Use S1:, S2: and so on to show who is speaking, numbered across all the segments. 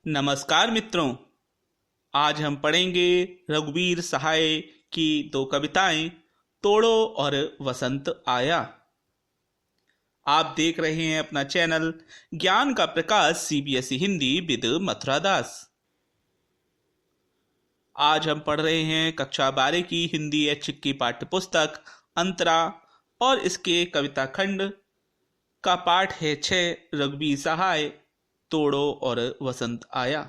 S1: नमस्कार मित्रों। आज हम पढ़ेंगे रघुवीर सहाय की दो कविताएं तोड़ो और वसंत आया। आप देख रहे हैं अपना चैनल ज्ञान का प्रकाश सीबीएसई हिंदी विद मथुरा दास। आज हम पढ़ रहे हैं कक्षा 12 की हिंदी ऐच्छिक की पाठ्य पुस्तक अंतरा और इसके कविता खंड का पाठ है 6 रघुवीर सहाय तोड़ो और वसंत आया।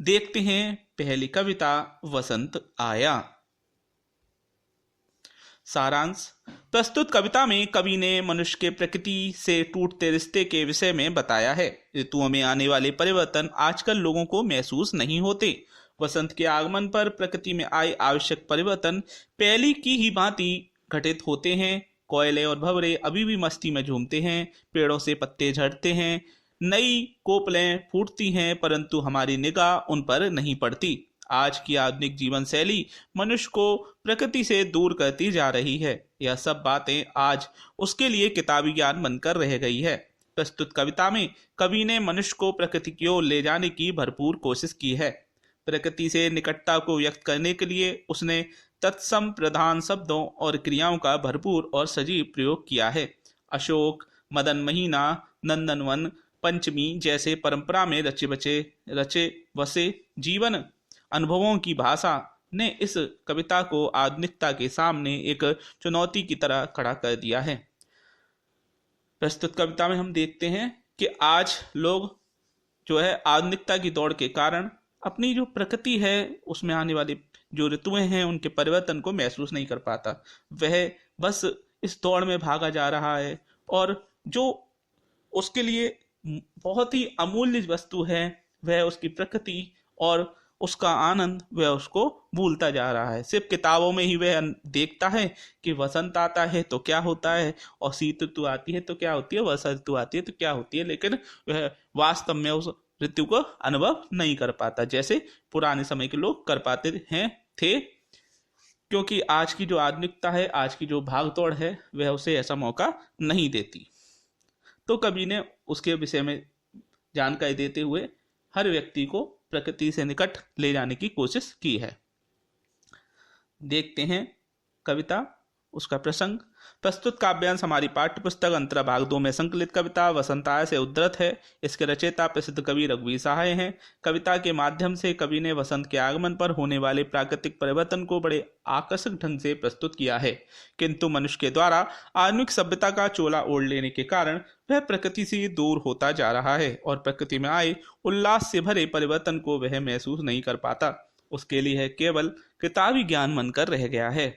S1: देखते हैं पहली कविता वसंत आया। सारांश। प्रस्तुत कविता में कवि ने मनुष्य के प्रकृति से टूटते रिश्ते के विषय में बताया है। ऋतुओं में आने वाले परिवर्तन आजकल लोगों को महसूस नहीं होते। वसंत के आगमन पर प्रकृति में आए आवश्यक परिवर्तन पहली की ही भांति घटित होते हैं। कोयले और भंवरे अभी भी मस्ती में झूमते हैं, पेड़ों से पत्ते झड़ते हैं, नई कोपलें फूटती हैं, परंतु हमारी निगाह उन पर नहीं पड़ती। आज की आधुनिक जीवन शैली मनुष्य को प्रकृति से दूर करती जा रही है। यह सब बातें आज उसके लिए किताबी ज्ञान बनकर रह गई है। प्रस्तुत कविता में कवि ने मनुष्य को प्रकृति की ओर ले जाने की भरपूर कोशिश की है। प्रकृति से निकटता को व्यक्त करने के लिए उसने तत्सम प्रधान शब्दों और क्रियाओं का भरपूर और सजीव प्रयोग किया है। अशोक, मदन महीना, नंदनवन, पंचमी जैसे परंपरा में रचे बसे जीवन अनुभवों की भाषा ने इस कविता को आधुनिकता के सामने एक चुनौती की तरह खड़ा कर दिया है। प्रस्तुत कविता में हम देखते हैं कि आज लोग जो है आधुनिकता की दौड़ के कारण अपनी जो प्रकृति है उसमें आने वाली जो ऋतुएं हैं उनके परिवर्तन को महसूस नहीं कर पाता। वह बस इस दौड़ में भागा जा रहा है और जो उसके लिए बहुत ही अमूल्य वस्तु है वह उसकी प्रकृति और उसका आनंद वह उसको भूलता जा रहा है। सिर्फ किताबों में ही वह देखता है कि वसंत आता है तो क्या होता है और शीत ऋतु आती है तो क्या होती है, वर्षा ऋतु आती है तो क्या होती है, लेकिन वह वास्तव में उस ऋतु को अनुभव नहीं कर पाता जैसे पुराने समय के लोग कर पाते थे। क्योंकि आज की जो आधुनिकता है, आज की जो भागदौड़ है, वह उसे ऐसा मौका नहीं देती। तो कवि ने उसके विषय में जानकारी देते हुए हर व्यक्ति को प्रकृति से निकट ले जाने की कोशिश की है। देखते हैं कविता, उसका प्रसंग। प्रस्तुत काव्यांश हमारी पाठ्य पुस्तक अंतरा भाग 2 में संकलित कविता वसंत आया से उद्धृत है। इसके रचयिता प्रसिद्ध कवि रघुवीर सहाय हैं। कविता के माध्यम से कवि ने वसंत के आगमन पर होने वाले प्राकृतिक परिवर्तन को बड़े आकर्षक ढंग से प्रस्तुत किया है। किंतु मनुष्य के द्वारा आधुनिक सभ्यता का चोला ओढ़ लेने के कारण वह प्रकृति से दूर होता जा रहा है और प्रकृति में आए उल्लास से भरे परिवर्तन को वह महसूस नहीं कर पाता। उसके लिए केवल किताबी ज्ञान बनकर रह गया है।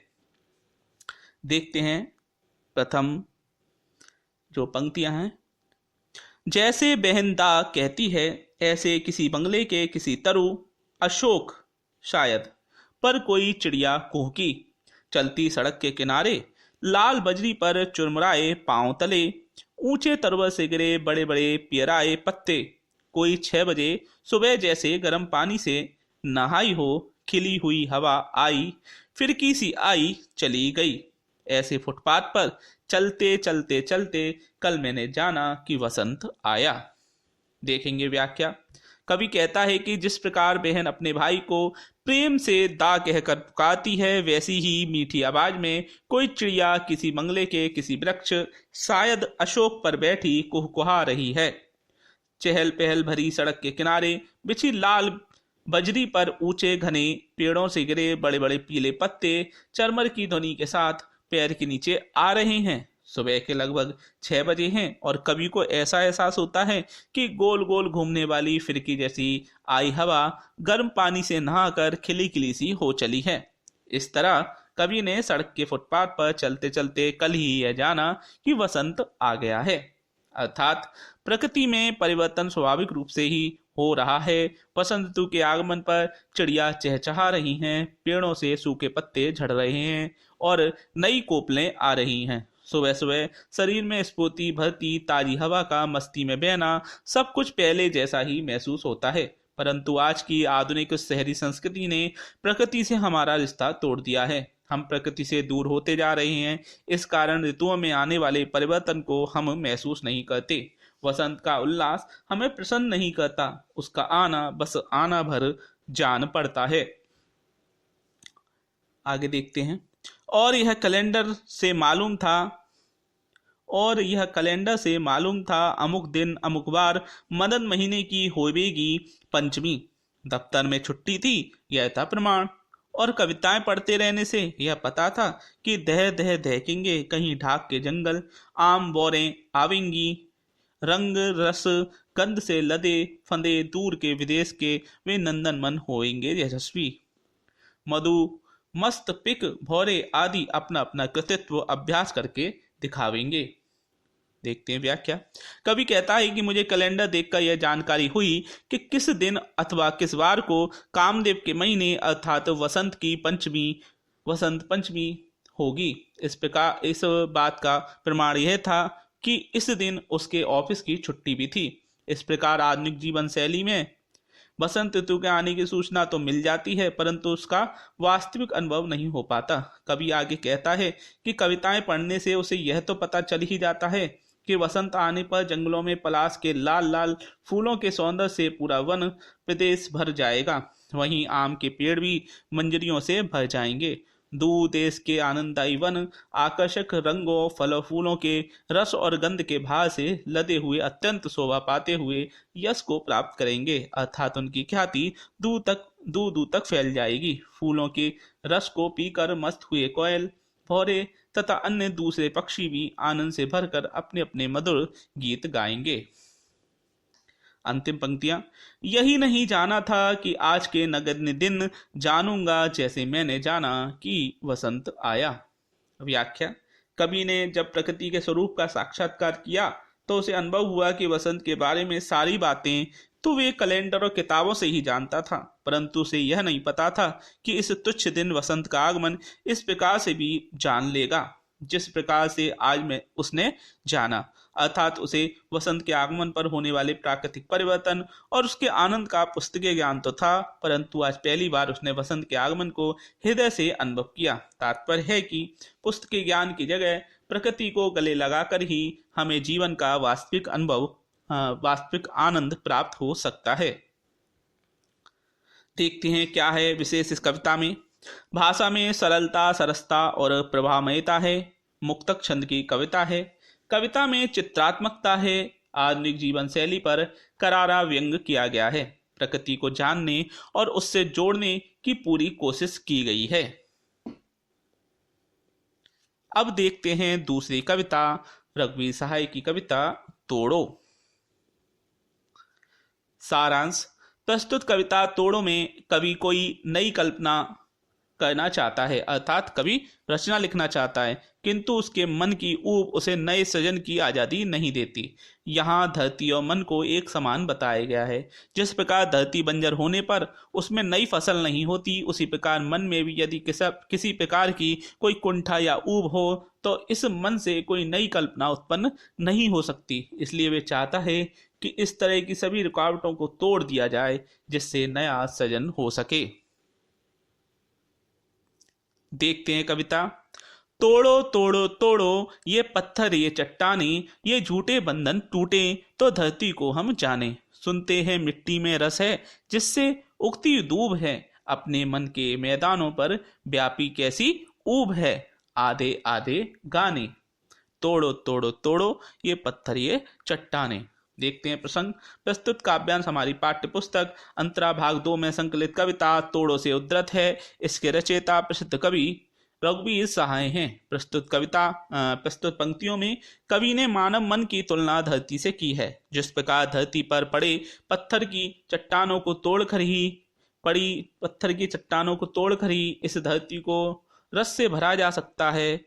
S1: देखते हैं प्रथम जो पंक्तियां हैं। जैसे बहन दा कहती है, ऐसे किसी बंगले के किसी तरु अशोक शायद पर कोई चिड़िया कुहकी। चलती सड़क के किनारे लाल बजरी पर चुरमुराए पांव तले ऊंचे तरवर से गिरे बड़े बड़े पियराए पत्ते। कोई 6 बजे सुबह जैसे गर्म पानी से नहाई हो, खिली हुई हवा आई, फिरकी सी आई चली गई। ऐसे फुटपाथ पर चलते चलते चलते कल मैंने जाना कि वसंत आया। देखेंगे व्याख्या। कवि कहता है कि जिस प्रकार बहन अपने भाई को प्रेम से दा कहकर पुकारती है, वैसी ही मीठी आवाज में कोई चिड़िया किसी बंगले के किसी वृक्ष शायद अशोक पर बैठी कुहकुहा रही है। चहल पहल भरी सड़क के किनारे बिछी लाल बजरी पर ऊंचे घने पेड़ों से गिरे बड़े बड़े पीले पत्ते चरमर की ध्वनि के साथ पैर के नीचे आ रहे हैं। सुबह के लगभग 6 बजे हैं और कवि को ऐसा एहसास होता है कि गोल गोल घूमने वाली फिरकी जैसी आई हवा गर्म पानी से नहाकर खिली खिली सी हो चली है। इस तरह कवि ने सड़क के फुटपाथ पर चलते चलते कल ही यह जाना कि वसंत आ गया है। अर्थात प्रकृति में परिवर्तन स्वाभाविक रूप से ही हो रहा है। वसंत ऋतु के आगमन पर चिड़िया चहचहा रही हैं, पेड़ों से सूखे पत्ते झड़ रहे हैं और नई कोपलें आ रही हैं। सुबह सुबह शरीर में स्फूर्ति भरती ताजी हवा का मस्ती में बहना सब कुछ पहले जैसा ही महसूस होता है। परंतु आज की आधुनिक शहरी संस्कृति ने प्रकृति से हमारा रिश्ता तोड़ दिया है। हम प्रकृति से दूर होते जा रहे हैं। इस कारण ऋतुओं में आने वाले परिवर्तन को हम महसूस नहीं करते। वसंत का उल्लास हमें प्रसन्न नहीं करता, उसका आना बस आना भर जान पड़ता है। आगे देखते हैं। और यह कैलेंडर से मालूम था अमुक दिन अमुक बार मदन महीने की होवेगी पंचमी। दफ्तर में छुट्टी थी, यह था प्रमाण। और कविताएं पढ़ते रहने से यह पता था कि दह दह दहकेंगे कहीं ढाक के जंगल, आम बोरें आवेंगी, रंग रस गंध से लदे फंदे दूर के विदेश के वे नंदनवन होएंगे यशस्वी। मधु मस्त पिक भौरे आदि अपना अपना कृतित्व अभ्यास करके दिखावेंगे। देखते हैं व्याख्या। कवि कहता है कि मुझे कैलेंडर देखकर यह जानकारी हुई कि किस दिन अथवा किस वार को कामदेव के महीने अर्थात वसंत पंचमी होगी। इस बात का प्रमाण यह था कि इस दिन उसके ऑफिस की छुट्टी भी थी। इस प्रकार आधुनिक जीवन शैली में बसंत ऋतु के आने की सूचना तो मिल जाती है, परंतु उसका वास्तविक अनुभव नहीं हो पाता। कवि आगे कहता है कि कविताएं पढ़ने से उसे यह तो पता चल ही जाता है कि वसंत आने पर जंगलों में पलाश के लाल लाल फूलों के सौंदर्य से पूरा वन प्रदेश भर जाएगा, वहीं आम के पेड़ भी मंजरियों से भर जाएंगे। दूर देश के आनंददायी वन आकर्षक रंगों फलों फूलों के रस और गंध के भाव से लदे हुए अत्यंत शोभा पाते हुए यश को प्राप्त करेंगे, अर्थात उनकी ख्याति दूर दूर तक फैल जाएगी। फूलों के रस को पीकर मस्त हुए कोयल, भौरे तथा अन्य दूसरे पक्षी भी आनंद से भरकर अपने अपने मधुर गीत गाएंगे। अंतिम पंक्तियां। यही नहीं जाना था कि आज के नगण्य दिन जानूंगा जैसे मैंने जाना कि वसंत आया। व्याख्या। कवि ने जब प्रकृति के स्वरूप का साक्षात्कार किया तो उसे अनुभव हुआ कि वसंत के बारे में सारी बातें तो वे कैलेंडर और किताबों से ही जानता था, परंतु उसे यह नहीं पता था कि इस तुच्छ दिन वसंत का आगमन इस प्रकार से भी जान लेगा जिस प्रकार से आज में उसने जाना, अर्थात उसे वसंत के आगमन पर होने वाले प्राकृतिक परिवर्तन और उसके आनंद का पुस्तकीय ज्ञान तो था, परंतु आज पहली बार उसने वसंत के आगमन को हृदय से अनुभव किया। तात्पर्य है कि पुस्तकीय ज्ञान की जगह प्रकृति को गले लगाकर ही हमें जीवन का वास्तविक आनंद प्राप्त हो सकता है। देखते हैं क्या है विशेष इस कविता में। भाषा में सरलता सरसता और प्रभामयता है। मुक्तक छंद की कविता है। कविता में चित्रात्मकता है। आधुनिक जीवन शैली पर करारा व्यंग किया गया है। प्रकृति को जानने और उससे जोड़ने की पूरी कोशिश की गई है। अब देखते हैं दूसरी कविता, रघुवीर सहाय की कविता तोड़ो। सारांश। प्रस्तुत कविता तोड़ो में कवि कोई नई कल्पना करना चाहता है, अर्थात कवि रचना लिखना चाहता है, किंतु उसके मन की ऊब उसे नए सृजन की आज़ादी नहीं देती। यहाँ धरती और मन को एक समान बताया गया है। जिस प्रकार धरती बंजर होने पर उसमें नई फसल नहीं होती, उसी प्रकार मन में भी यदि किसी प्रकार की कोई कुंठा या ऊब हो तो इस मन से कोई नई कल्पना उत्पन्न नहीं हो सकती। इसलिए वे चाहता है कि इस तरह की सभी रुकावटों को तोड़ दिया जाए जिससे नया सृजन हो सके। देखते हैं कविता। तोड़ो तोड़ो तोड़ो ये पत्थर ये चट्टाने, ये झूठे बंधन टूटे तो धरती को हम जाने। सुनते हैं मिट्टी में रस है जिससे उगती दूब है, अपने मन के मैदानों पर व्यापी कैसी ऊब है, आधे आधे गाने। तोड़ो तोड़ो तोड़ो ये पत्थर ये चट्टाने। देखते हैं प्रसंग। प्रस्तुत काव्यांश हमारी पाठ्य पुस्तक अंतरा भाग 2 में संकलित कविता तोड़ो से उद्धृत है। इसके रचयिता प्रसिद्ध कवि रघुवीर सहाय हैं। प्रस्तुत पंक्तियों में कवि ने मानव मन की तुलना धरती से की है। जिस प्रकार धरती पर पड़े पत्थर की चट्टानों को तोड़कर ही इस धरती को रस से भरा जा सकता है,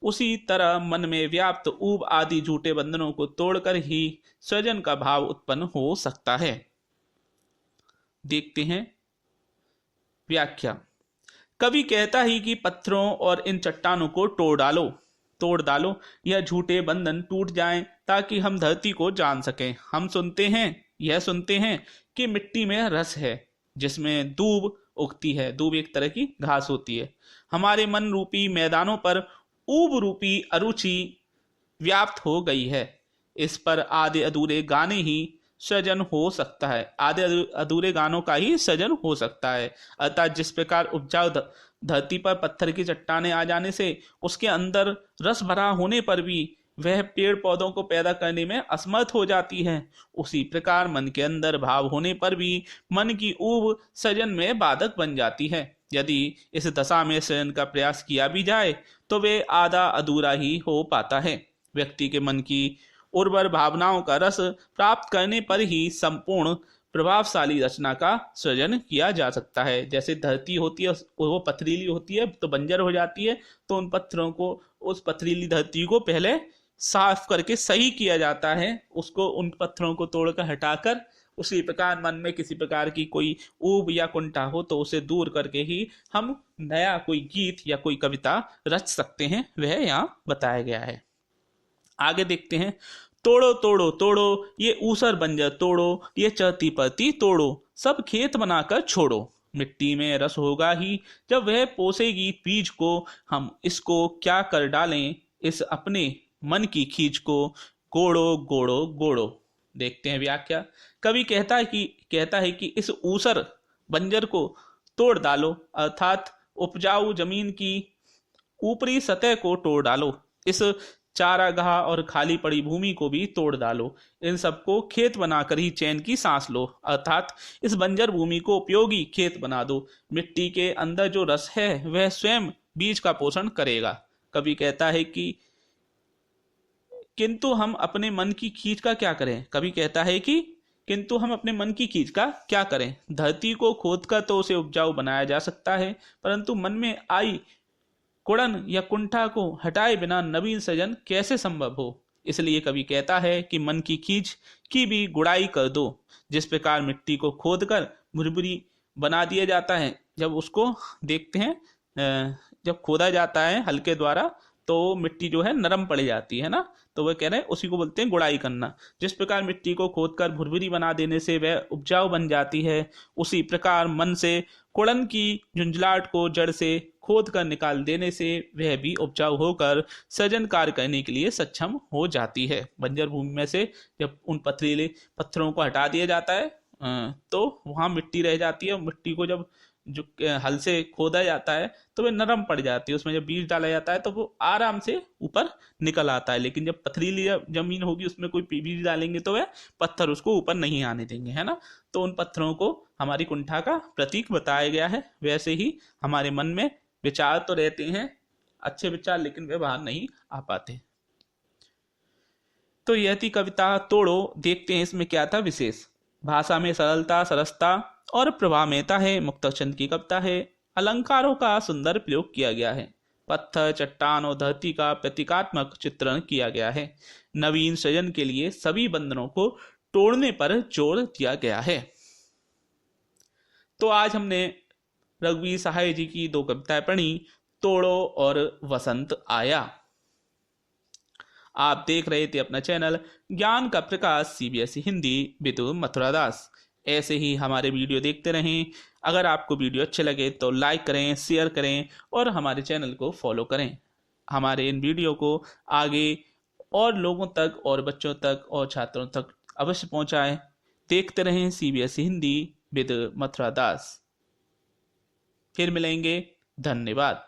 S1: उसी तरह मन में व्याप्त ऊब आदि झूठे बंधनों को तोड़कर ही सृजन का भाव उत्पन्न हो सकता है। देखते हैं व्याख्या। कवि कहता ही कि पत्थरों और इन चट्टानों को तोड़ डालो, यह झूठे बंधन टूट जाएं ताकि हम धरती को जान सकें। हम सुनते हैं कि मिट्टी में रस है जिसमें दूब उगती है। दूब एक तरह की घास होती है। हमारे मन रूपी मैदानों पर ऊब रूपी अरुचि व्याप्त हो गई है। इस पर आधे अधूरे गाने ही सृजन हो सकता है, आधे अधूरे गानों का ही सृजन हो सकता है। अर्थात जिस प्रकार उपजाऊ धरती पर पत्थर की चट्टाने आ जाने से उसके अंदर रस भरा होने पर भी वह पेड़ पौधों को पैदा करने में असमर्थ हो जाती है, उसी प्रकार मन के अंदर भाव होने पर भी मन की ऊब सृजन में बाधक बन जाती है। यदि इस दशा में सृजन का प्रयास किया भी जाए तो वे आधा अधूरा ही हो पाता है। व्यक्ति के मन की उर्वर भावनाओं का रस प्राप्त करने पर ही संपूर्ण प्रभावशाली रचना का सृजन किया जा सकता है। जैसे धरती होती है वो पथरीली होती है तो बंजर हो जाती है, तो उन पत्थरों को, उस पथरीली धरती को पहले साफ करके सही किया जाता है, उसको उन पत्थरों को तोड़कर हटाकर। उसी प्रकार मन में किसी प्रकार की कोई ऊब या कुंठा हो तो उसे दूर करके ही हम नया कोई गीत या कोई कविता रच सकते हैं, वह यहाँ बताया गया है। आगे देखते हैं। तोड़ो तोड़ो तोड़ो ये ऊसर बंजर तोड़ो, ये चढ़ती पड़ती तोड़ो, सब खेत बनाकर छोड़ो। मिट्टी में रस होगा ही जब वह पोसेगी बीज को, हम इसको क्या कर डालें इस अपने मन की खींच को, गोड़ो गोड़ो गोड़ो। देखते हैं व्याख्या। कवि कहता है कि इस ऊसर बंजर को तोड़ डालो, अर्थात उपजाऊ जमीन की ऊपरी सतह को तोड़ डालो, इस चारागाह और खाली पड़ी भूमि को भी तोड़ डालो, इन सबको खेत बनाकर ही चैन की सांस लो, अर्थात इस बंजर भूमि को उपयोगी खेत बना दो। मिट्टी के अंदर जो रस है वह स्वयं बीज का पोषण करेगा। कवि कहता है कि किंतु हम अपने मन की खींच का क्या करें। कवि कहता है कि किंतु हम अपने मन की खींच का क्या करें। धरती को खोदकर तो उसे उपजाऊ बनाया जा सकता है, परंतु मन में आई कुड़न या कुंठा को हटाए बिना नवीन सृजन कैसे संभव हो। इसलिए कवि कहता है कि मन की खींच की भी गुड़ाई कर दो। जिस प्रकार मिट्टी को खोदकर भुरभुरी बना दिया जाता है, जब उसको देखते हैं, जब खोदा जाता है हल्के द्वारा तो मिट्टी जो है नरम पड़ जाती है ना, तो वह कह रहे हैं उसी को बोलते हैं गुड़ाई करना। जिस प्रकार मिट्टी को खोदकर भुरभुरी बना देने से वह उपजाऊ बन जाती है, उसी प्रकार मन से कुड़न की झुंझलाहट को जड़ से खोद कर निकाल देने से वह भी उपजाऊ होकर सृजन कार्य करने के लिए सक्षम हो जाती है। बंजर भूमि में से जब उन पथरीले पत्थरों को हटा दिया जाता है तो वहां मिट्टी रह जाती है। मिट्टी को जब जो हल से खोदा जाता है तो वह नरम पड़ जाती है, उसमें जब बीज डाला जाता है तो वो आराम से ऊपर निकल आता है। लेकिन जब पथरीली जमीन होगी उसमें कोई बीज डालेंगे तो वह पत्थर उसको ऊपर नहीं आने देंगे, है ना। तो उन पत्थरों को हमारी कुंठा का प्रतीक बताया गया है। वैसे ही हमारे मन में विचार तो रहते हैं, अच्छे विचार, लेकिन वे बाहर नहीं आ पाते। तो यह थी कविता तोड़ो। देखते हैं इसमें क्या था विशेष। भाषा में सरलता, सरसता और प्रभावमेता है। मुक्तचंद की कविता है। अलंकारों का सुंदर प्रयोग किया गया है। पत्थर, चट्टान और धरती का प्रतीकात्मक चित्रण किया गया है। नवीन सृजन के लिए सभी बंधनों को तोड़ने पर जोर दिया गया है। तो आज हमने रघुवीर सहाय जी की 2 कविताएं पढ़ी, तोड़ो और वसंत आया। आप देख रहे थे अपना चैनल ज्ञान का प्रकाश सीबीएसई हिंदी विद मथुरा दास। ऐसे ही हमारे वीडियो देखते रहें। अगर आपको वीडियो अच्छे लगे तो लाइक करें, शेयर करें और हमारे चैनल को फॉलो करें। हमारे इन वीडियो को आगे और लोगों तक और बच्चों तक और छात्रों तक अवश्य पहुंचाएं। देखते रहें सीबीएसई हिंदी विद मथुरा दास। फिर मिलेंगे। धन्यवाद।